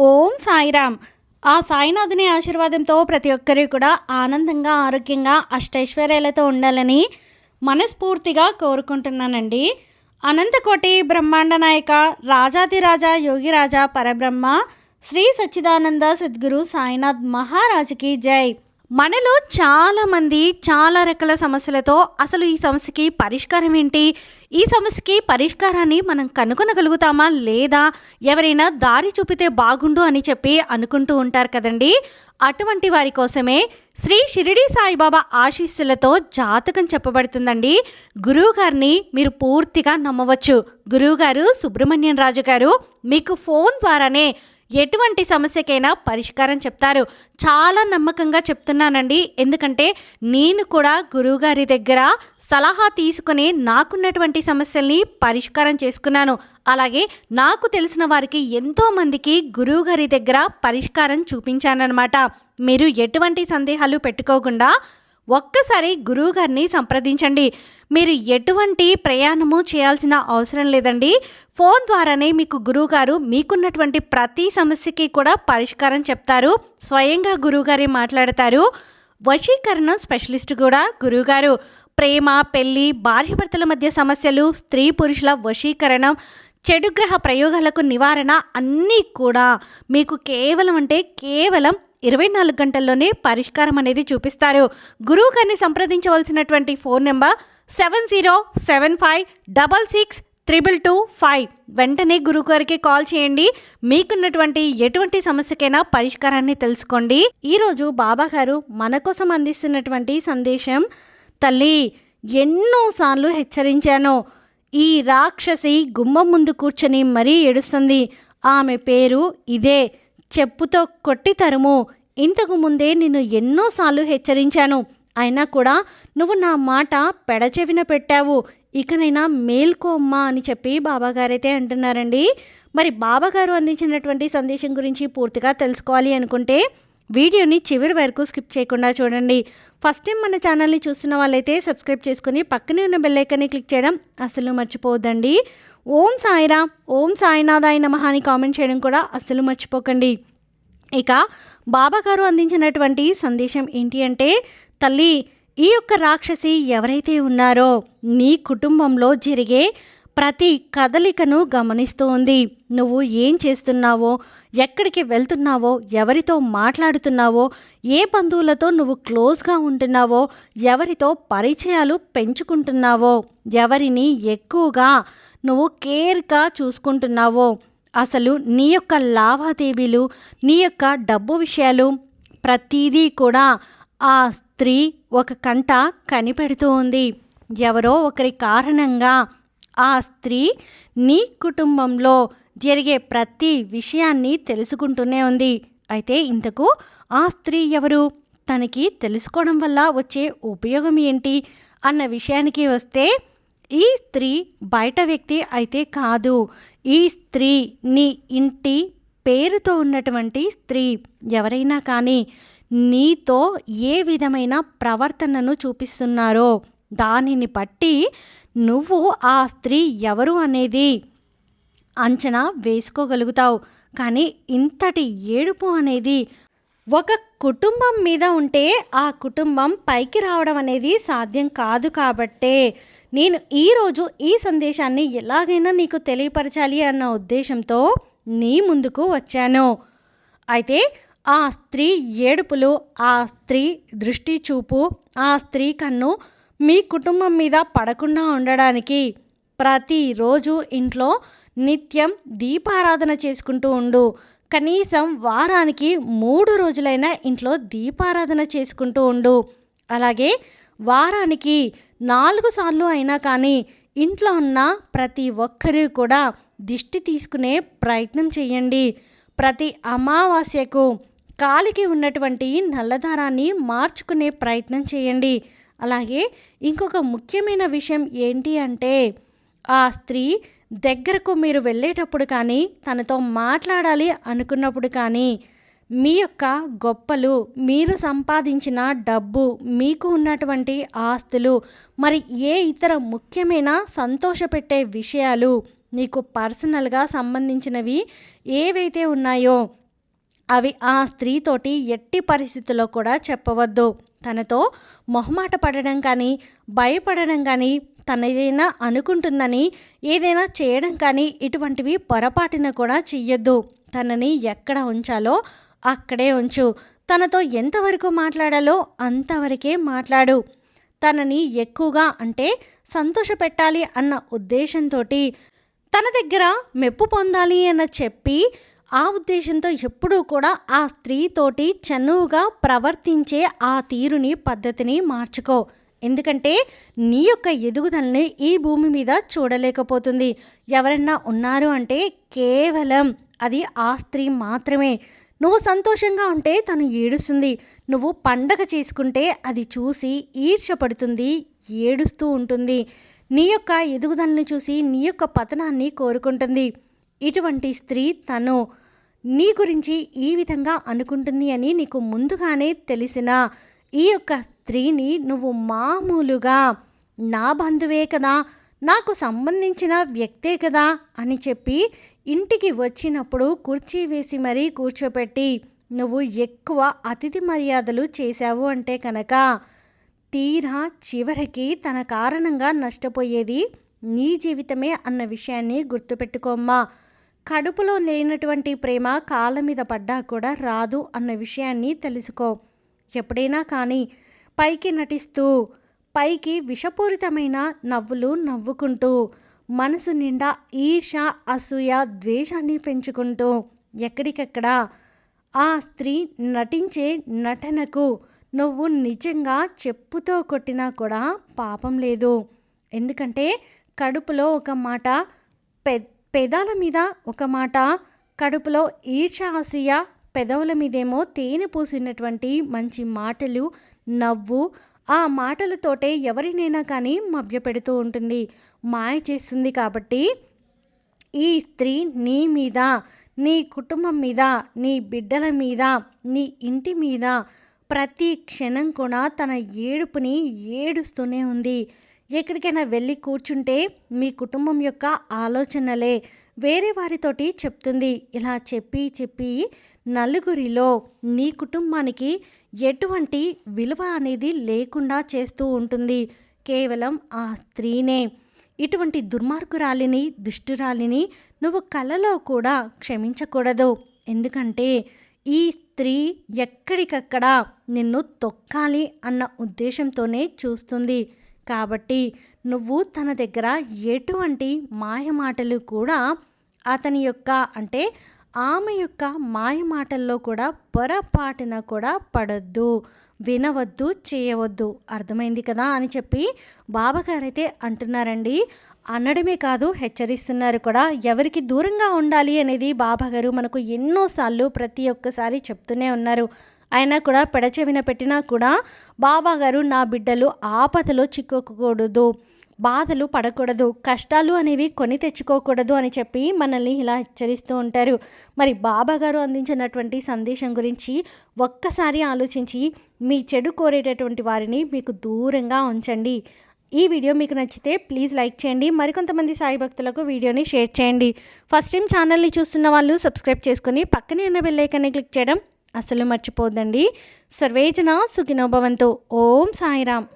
ఓం సాయిరామ్. ఆ సాయినాథుని ఆశీర్వాదంతో ప్రతి ఒక్కరు కూడా ఆనందంగా, ఆరోగ్యంగా, అష్టైశ్వర్యాలతో ఉండాలని మనస్ఫూర్తిగా కోరుకుంటున్నానండి. అనంతకోటి బ్రహ్మాండ నాయక రాజాదిరాజ యోగిరాజ పరబ్రహ్మ శ్రీ సచ్చిదానంద సద్గురు సాయినాథ్ మహారాజుకి జై. మనలో చాలామంది చాలా రకాల సమస్యలతో అసలు ఈ సమస్యకి పరిష్కారం ఏంటి, ఈ సమస్యకి పరిష్కారాన్ని మనం కనుగొనగలుగుతామా లేదా, ఎవరైనా దారి చూపితే బాగుండు అని చెప్పి అనుకుంటూ ఉంటారు కదండి. అటువంటి వారి కోసమే శ్రీ షిరిడి సాయిబాబా ఆశీస్సులతో జాతకం చెప్పబడుతుందండి. గురువుగారిని మీరు పూర్తిగా నమ్మవచ్చు. గురువుగారు సుబ్రహ్మణ్యం రాజు గారు మీకు ఫోన్ ద్వారానే ఎటువంటి సమస్యకైనా పరిష్కారం చెప్తారు. చాలా నమ్మకంగా చెప్తున్నానండి, ఎందుకంటే నేను కూడా గురువుగారి దగ్గర సలహా తీసుకుని నాకున్నటువంటి సమస్యల్ని పరిష్కారం చేసుకున్నాను. అలాగే నాకు తెలిసిన వారికి ఎంతోమందికి గురువుగారి దగ్గర పరిష్కారం చూపించానన్నమాట. మీరు ఎటువంటి సందేహాలు పెట్టుకోకుండా ఒక్కసారి గురువుగారిని సంప్రదించండి. మీరు ఎటువంటి ప్రయాణము చేయాల్సిన అవసరం లేదండి. ఫోన్ ద్వారానే మీకు గురువుగారు మీకున్నటువంటి ప్రతి సమస్యకి కూడా పరిష్కారం చెప్తారు. స్వయంగా గురువుగారే మాట్లాడతారు. వశీకరణం స్పెషలిస్ట్ కూడా గురువుగారు. ప్రేమ, పెళ్లి, భార్యాభర్తల మధ్య సమస్యలు, స్త్రీ పురుషుల వశీకరణం, చెడు గ్రహ ప్రయోగాలకు నివారణ అన్నీ కూడా మీకు కేవలం 24 గంటల్లోనే పరిష్కారం అనేది చూపిస్తారు. గురువు గారిని సంప్రదించవలసినటువంటి ఫోన్ నెంబర్ 7075662225. వెంటనే గురువు గారికి కాల్ చేయండి. మీకున్నటువంటి ఎటువంటి సమస్యకైనా పరిష్కారాన్ని తెలుసుకోండి. ఈరోజు బాబా గారు మన కోసం అందిస్తున్నటువంటి సందేశం, తల్లి ఎన్నోసార్లు హెచ్చరించాను, ఈ రాక్షసి గుమ్మం ముందు కూర్చొని మరీ ఏడుస్తుంది. ఆమె పేరు ఇదే, చెప్పుతో కొట్టి తరుము. ఇంతకు ముందే నిన్ను ఎన్నోసార్లు హెచ్చరించాను, అయినా కూడా నువ్వు నా మాట పెడచెవిన పెట్టావు. ఇకనైనా మేల్కోమ్మా అని చెప్పి బాబాగారైతే అంటున్నారండి. మరి బాబాగారు అందించినటువంటి సందేశం గురించి పూర్తిగా తెలుసుకోవాలి అనుకుంటే వీడియోని చివరి వరకు స్కిప్ చేయకుండా చూడండి. ఫస్ట్ టైం మన ఛానల్ని చూస్తున్న వాళ్ళైతే సబ్స్క్రైబ్ చేసుకుని పక్కనే ఉన్న బెల్ ఐకాన్ని క్లిక్ చేయడం అసలు మర్చిపోవద్దండి. ఓం సాయిరామ్, ఓం సాయినాథాయ నమః అని కామెంట్ చేయడం కూడా అస్సలు మర్చిపోకండి. ఇక బాబాగారు అందించినటువంటి సందేశం ఏంటి అంటే, తల్లి ఈ యొక్క రాక్షసి ఎవరైతే ఉన్నారో నీ కుటుంబంలో జరిగే ప్రతి కదలికను గమనిస్తూ ఉంది. నువ్వు ఏం చేస్తున్నావో, ఎక్కడికి వెళ్తున్నావో, ఎవరితో మాట్లాడుతున్నావో, ఏ బంధువులతో నువ్వు క్లోజ్గా ఉంటున్నావో, ఎవరితో పరిచయాలు పెంచుకుంటున్నావో, ఎవరిని ఎక్కువగా నువ్వు కేర్గా చూసుకుంటున్నావో, అసలు నీ యొక్క లావాదేవీలు, నీ యొక్క డబ్బు విషయాలు ప్రతిదీ కూడా ఆ స్త్రీ ఒక కంట కనిపెడుతూ ఉంది. ఎవరో ఒకరి కారణంగా ఆ స్త్రీ నీ కుటుంబంలో జరిగే ప్రతి విషయాన్ని తెలుసుకుంటూనే ఉంది. అయితే ఇంతకు ఆ స్త్రీ ఎవరు, తనకి తెలుసుకోవడం వల్ల వచ్చే ఉపయోగం ఏంటి అన్న విషయానికి వస్తే, ఈ స్త్రీ బయట వ్యక్తి అయితే కాదు. ఈ స్త్రీ నీ ఇంటి పేరుతో ఉన్నటువంటి స్త్రీ. ఎవరైనా కానీ నీతో ఏ విధమైన ప్రవర్తనను చూపిస్తున్నారో దానిని బట్టి నువ్వు ఆ స్త్రీ ఎవరు అనేది అంచనా వేసుకోగలుగుతావు. కానీ ఇంతటి ఏడుపు అనేది ఒక కుటుంబం మీద ఉంటే ఆ కుటుంబం పైకి రావడం అనేది సాధ్యం కాదు. కాబట్టే నేను ఈరోజు ఈ సందేశాన్ని ఎలాగైనా నీకు తెలియపరచాలి అన్న ఉద్దేశంతో నీ ముందుకు వచ్చాను. అయితే ఆ స్త్రీ ఏడుపులు, ఆ స్త్రీ దృష్టి చూపు, ఆ స్త్రీ కన్ను మీ కుటుంబం మీద పడకుండా ఉండడానికి ప్రతిరోజు ఇంట్లో నిత్యం దీపారాధన చేసుకుంటూ ఉండు. కనీసం వారానికి 3 రోజులైనా ఇంట్లో దీపారాధన చేసుకుంటూ ఉండు. అలాగే వారానికి 4 సార్లు అయినా కానీ ఇంట్లో ఉన్న ప్రతి ఒక్కరూ కూడా దిష్టి తీసుకునే ప్రయత్నం చేయండి. ప్రతి అమావాస్యకు కాలికి ఉన్నటువంటి నల్లదారాన్ని మార్చుకునే ప్రయత్నం చేయండి. అలాగే ఇంకొక ముఖ్యమైన విషయం ఏంటి అంటే, ఆ స్త్రీ దగ్గరకు మీరు వెళ్ళేటప్పుడు కానీ, తనతో మాట్లాడాలి అనుకున్నప్పుడు కానీ, మీ యొక్క గొప్పలు, మీరు సంపాదించిన డబ్బు, మీకు ఉన్నటువంటి ఆస్తులు, మరి ఏ ఇతర ముఖ్యమైన సంతోషపెట్టే విషయాలు, నీకు పర్సనల్గా సంబంధించినవి ఏవైతే ఉన్నాయో అవి ఆ స్త్రీతోటి ఎట్టి పరిస్థితుల్లో కూడా చెప్పవద్దు. తనతో మొహమాట పడడం కానీ, భయపడడం కానీ, తనదైనా అనుకుంటుందని ఏదైనా చేయడం కానీ ఇటువంటివి పొరపాటున కూడా చెయ్యొద్దు. తనని ఎక్కడ ఉంచాలో అక్కడే ఉంచు. తనతో ఎంతవరకు మాట్లాడాలో అంతవరకే మాట్లాడు. తనని ఎక్కువగా అంటే సంతోషపెట్టాలి అన్న ఉద్దేశంతో తన దగ్గర మెప్పు పొందాలి అన్న చెప్పి ఆ ఉద్దేశంతో ఎప్పుడూ కూడా ఆ స్త్రీతోటి చనువుగా ప్రవర్తించే ఆ తీరుని పద్ధతిని మార్చుకో. ఎందుకంటే నీ యొక్క ఎదుగుదలని ఈ భూమి మీద చూడలేకపోతుంది. ఎవరన్నా ఉన్నారు అంటే కేవలం అది ఆ స్త్రీ మాత్రమే. నువ్వు సంతోషంగా ఉంటే తను ఏడుస్తుంది. నువ్వు పండగ చేసుకుంటే అది చూసి ఈర్ష్యపడుతుంది, ఏడుస్తూ ఉంటుంది. నీ యొక్క ఎదుగుదలని చూసి నీ యొక్క పతనాన్ని కోరుకుంటుంది. ఇటువంటి స్త్రీ తను నీ గురించి ఈ విధంగా అనుకుంటుంది అని నీకు ముందుగానే తెలిసిన ఈ యొక్క స్త్రీని నువ్వు మామూలుగా నా బంధువే కదా, నాకు సంబంధించిన వ్యక్తే కదా అని చెప్పి ఇంటికి వచ్చినప్పుడు కుర్చీ వేసి మరీ కూర్చోపెట్టి నువ్వు ఎక్కువ అతిథి మర్యాదలు చేశావు అంటే కనుక తీరా చివరికి తన కారణంగా నష్టపోయేది నీ జీవితమే అన్న విషయాన్ని గుర్తుపెట్టుకోమ్మా. కడుపులో లేనటువంటి ప్రేమ కాళ్ళ మీద పడ్డా కూడా రాదు అన్న విషయాన్ని తెలుసుకో. ఎప్పుడైనా కానీ పైకి నటిస్తూ, పైకి విషపూరితమైన నవ్వులు నవ్వుకుంటూ, మనసు నిండా ఈర్ష, అసూయ, ద్వేషాన్ని పెంచుకుంటూ ఎక్కడికక్కడ ఆ స్త్రీ నటించే నటనకు నువ్వు నిజంగా చెప్పుతో కొట్టినా కూడా పాపం లేదు. ఎందుకంటే కడుపులో ఒక మాట, పెదాల మీద ఒక మాట, కడుపులో ఈర్ష, అసూయ, పెదవుల మీదేమో తేనె పూసినటువంటి మంచి మాటలు, నవ్వు. ఆ మాటలతోటే ఎవరినైనా కానీ మభ్యపెడుతూ ఉంటుంది, మాయ చేస్తుంది. కాబట్టి ఈ స్త్రీ నీ మీద, నీ కుటుంబం మీద, నీ బిడ్డల మీద, నీ ఇంటి మీద ప్రతి క్షణం కూడా తన ఏడుపుని ఏడుస్తూనే ఉంది. ఎక్కడికైనా వెళ్ళి కూర్చుంటే మీ కుటుంబం యొక్క ఆలోచనలే వేరే వారితోటి చెప్తుంది. ఇలా చెప్పి చెప్పి నలుగురిలో నీ కుటుంబానికి ఎటువంటి విలువ అనేది లేకుండా చేస్తూ ఉంటుంది. కేవలం ఆ స్త్రీనే. ఇటువంటి దుర్మార్గురాలిని, దుష్టురాలిని నువ్వు కలలో కూడా క్షమించకూడదు. ఎందుకంటే ఈ స్త్రీ ఎక్కడికక్కడ నిన్ను తొక్కాలి అన్న ఉద్దేశంతోనే చూస్తుంది. కాబట్టి నువ్వు తన దగ్గర ఎటువంటి మాయమాటలు కూడా అతని యొక్క అంటే ఆమె యొక్క మాయమాటల్లో కూడా పొరపాటున కూడా పడొద్దు, వినవద్దు, చేయవద్దు. అర్థమైంది కదా అని చెప్పి బాబాగారైతే అంటున్నారండి. అనడమే కాదు, హెచ్చరిస్తున్నారు కూడా. ఎవరికి దూరంగా ఉండాలి అనేది బాబాగారు మనకు ఎన్నోసార్లు ప్రతి ఒక్కసారి చెప్తూనే ఉన్నారు. అయినా కూడా పెడచెవిన పెట్టినా కూడా బాబాగారు నా బిడ్డలు ఆపదలో చిక్కుకోకూడదు, బాధలు పడకూడదు, కష్టాలు అనేవి కొని తెచ్చుకోకూడదు అని చెప్పి మనల్ని ఇలా హెచ్చరిస్తూ ఉంటారు. మరి బాబాగారు అందించినటువంటి సందేశం గురించి ఒక్కసారి ఆలోచించి మీ చెడు కోరేటటువంటి వారిని మీకు దూరంగా ఉంచండి. ఈ వీడియో మీకు నచ్చితే ప్లీజ్ లైక్ చేయండి. మరికొంతమంది సాయి భక్తులకు వీడియోని షేర్ చేయండి. ఫస్ట్ టైం ఛానల్ని చూస్తున్న వాళ్ళు సబ్స్క్రైబ్ చేసుకుని పక్కనే ఉన్న బెల్ ఐకాన్ని క్లిక్ చేయడం అసలు మర్చిపోద్దండి. సర్వేజన సుఖినో భవంతు. ఓం సాయిరామ్.